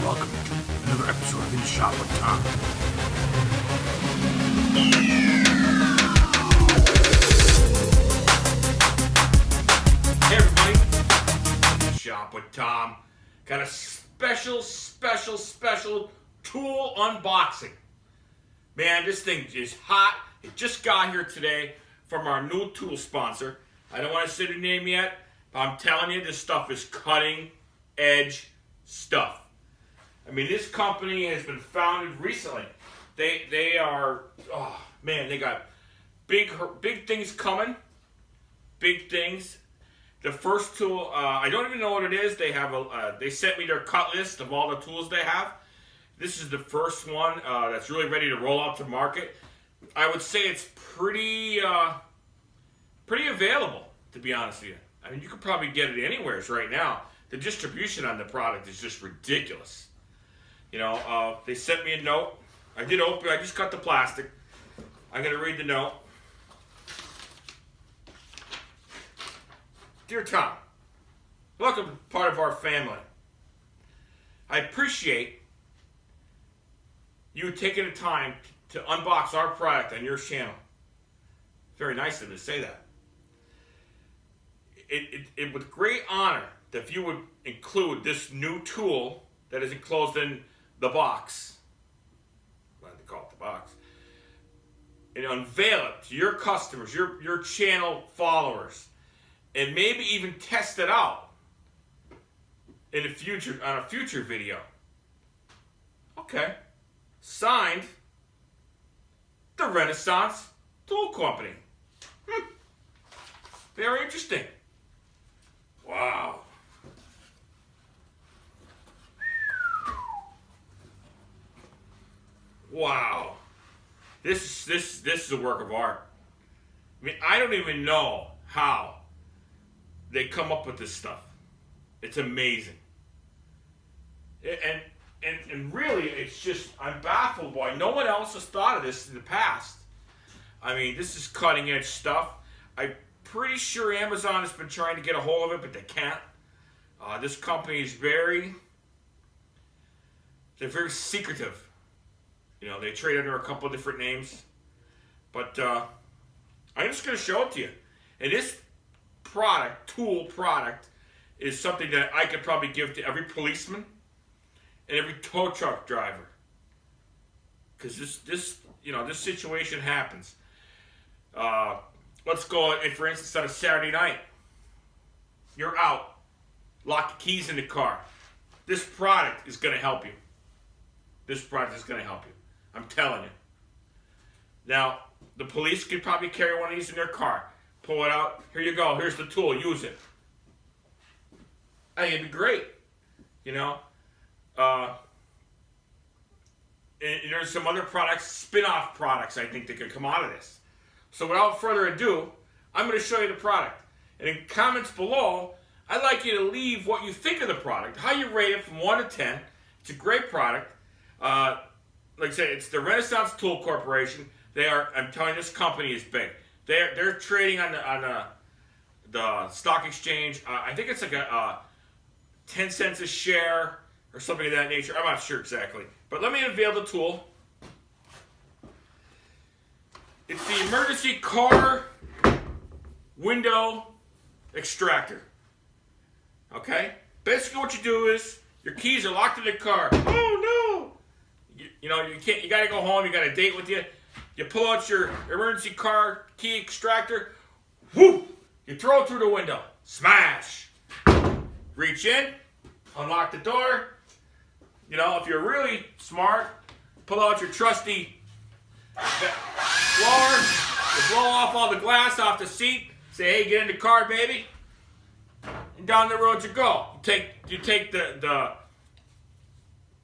welcome to another episode of In the Shop with Tom. Hey everybody, In the Shop with Tom. Got a special tool unboxing. Man, this thing is hot. It just got here today from our new tool sponsor. I don't want to say the name yet, but I'm telling you, this stuff is cutting edge stuff. I mean, this company has been founded recently. They are, oh man, they got big things coming. Big things. The first tool, I don't even know what it is. They have they sent me their cut list of all the tools they have. This is the first one that's really ready to roll out to market. I would say it's pretty available, to be honest with you. I mean, you could probably get it anywhere right now. The distribution on the product is just ridiculous. You know, they sent me a note. I did open. I just cut the plastic. I'm gonna read the note. Dear Tom, welcome to part of our family. I appreciate you taking the time to unbox our product on your channel. Very nice of them to say that. It with great honor that if you would include this new tool that is enclosed in the box, I like to call it the box, and unveil it to your customers, your channel followers, and maybe even test it out in the future on a future video. Okay. Signed, the Renaissance Tool Company. Very interesting. Wow. Wow. This is a work of art. I mean, I don't even know how they come up with this stuff. It's amazing. And really, it's just, I'm baffled why no one else has thought of this in the past. I mean, this is cutting edge stuff. I'm pretty sure Amazon has been trying to get a hold of it, but they can't. This company is they're very secretive. You know, they trade under a couple of different names. But I'm just going to show it to you. And this tool product, is something that I could probably give to every policeman and every tow truck driver, because this situation happens. Let's go, for instance, on a Saturday night, you're out, lock the keys in the car. This product is going to help you. This product is going to help you. I'm telling you. Now, the police could probably carry one of these in their car. Pull it out. Here you go. Here's the tool. Use it. I think it'd be great. You know. And there's some other products, spin-off products, I think that could come out of this. So without further ado, I'm going to show you the product. And in comments below, I'd like you to leave what you think of the product, how you rate it from 1 to 10. It's a great product. Like I said, it's the Renaissance Tool Corporation. I'm telling you, this company is big. They're trading on the stock exchange. I think it's like a 10 cents a share, or something of that nature. I'm not sure exactly. But let me unveil the tool. It's the emergency car window extractor. Okay? Basically what you do is, your keys are locked in the car. Oh no! You gotta go home, you got a date with you. You pull out your emergency car key extractor. Whoop! You throw it through the window. Smash! Reach in, unlock the door. You know, if you're really smart, pull out your trusty blower, you blow off all the glass off the seat, say, hey, get in the car, baby, and down the road you go. You take the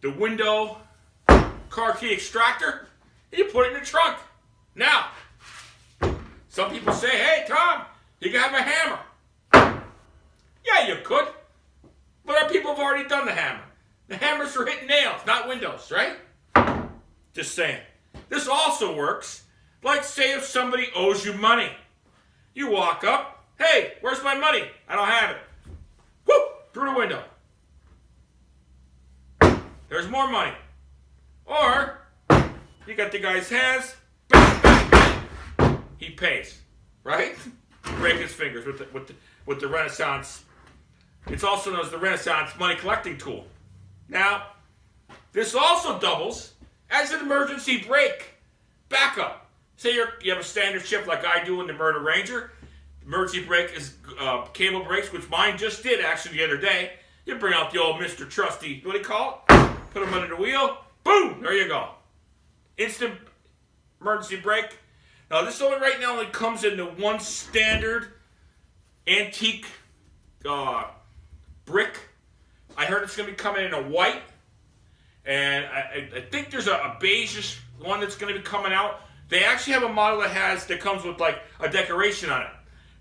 window car key extractor, and you put it in the trunk. Now, some people say, hey, Tom, you can have a hammer. Yeah, you could, but our people have already done the hammer. The hammer's for hitting nails, not windows, right? Just saying. This also works, like say if somebody owes you money. You walk up, hey, where's my money? I don't have it. Whoop, through the window. there's more money. Or you got the guy's hands, bang, bang, bang. He pays, right? Break his fingers with the Renaissance. It's also known as the Renaissance money collecting tool. Now, this also doubles as an emergency brake backup. Say you have a standard shift like I do in the Murder Ranger. Emergency brake is cable brakes, which mine just did actually the other day. You bring out the old Mr. Trusty, what do you call it? Put them under the wheel. Boom! There you go. Instant emergency brake. Now this only right now only comes in the one standard antique brick. I heard it's going to be coming in a white. And I think there's a beige one that's going to be coming out. They actually have a model that comes with like a decoration on it.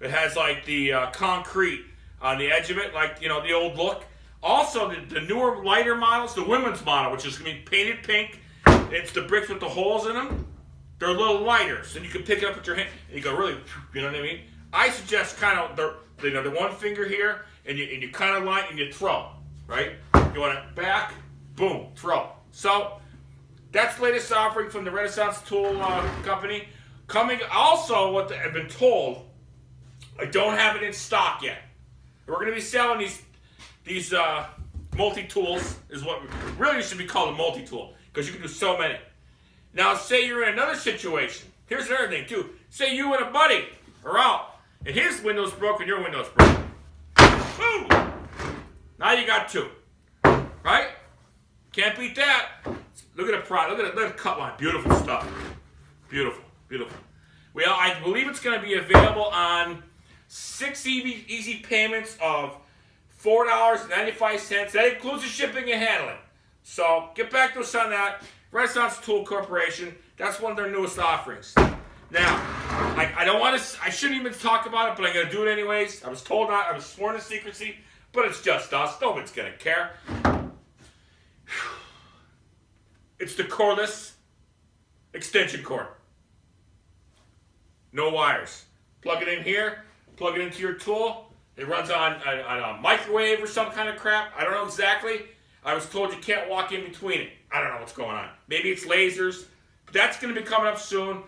It has like the concrete on the edge of it, like, the old look. Also, the newer, lighter models, the women's model, which is going to be painted pink. It's the bricks with the holes in them. They're a little lighter, so you can pick it up with your hand, and you go really, you know what I mean? I suggest kind of the one finger here, and you kind of line and you throw, right? You want it back, boom, throw. So that's the latest offering from the Renaissance Tool Company. Coming also, what I've been told, I don't have it in stock yet. We're going to be selling these multi-tools, is what really should be called a multi-tool, because you can do so many. Now, say you're in another situation. Here's another thing, too. Say you and a buddy are out, and his window's broken, your window's broken. Boom! Now you got two. Right? Can't beat that. Look at the product. Look at the cut line. Beautiful stuff. Beautiful. Beautiful. Well, I believe it's going to be available on 6 easy payments of $4.95. That includes the shipping and handling. So get back to us on that. Renaissance Tool Corporation. That's one of their newest offerings. Now, I don't want to. I shouldn't even talk about it, but I'm going to do it anyways. I was told not. I was sworn to secrecy, but it's just us. Nobody's going to care. It's the cordless extension cord. No wires. Plug it in here. Plug it into your tool. It runs on a microwave or some kind of crap. I don't know exactly. I was told you can't walk in between it. I don't know what's going on. Maybe it's lasers. But that's going to be coming up soon.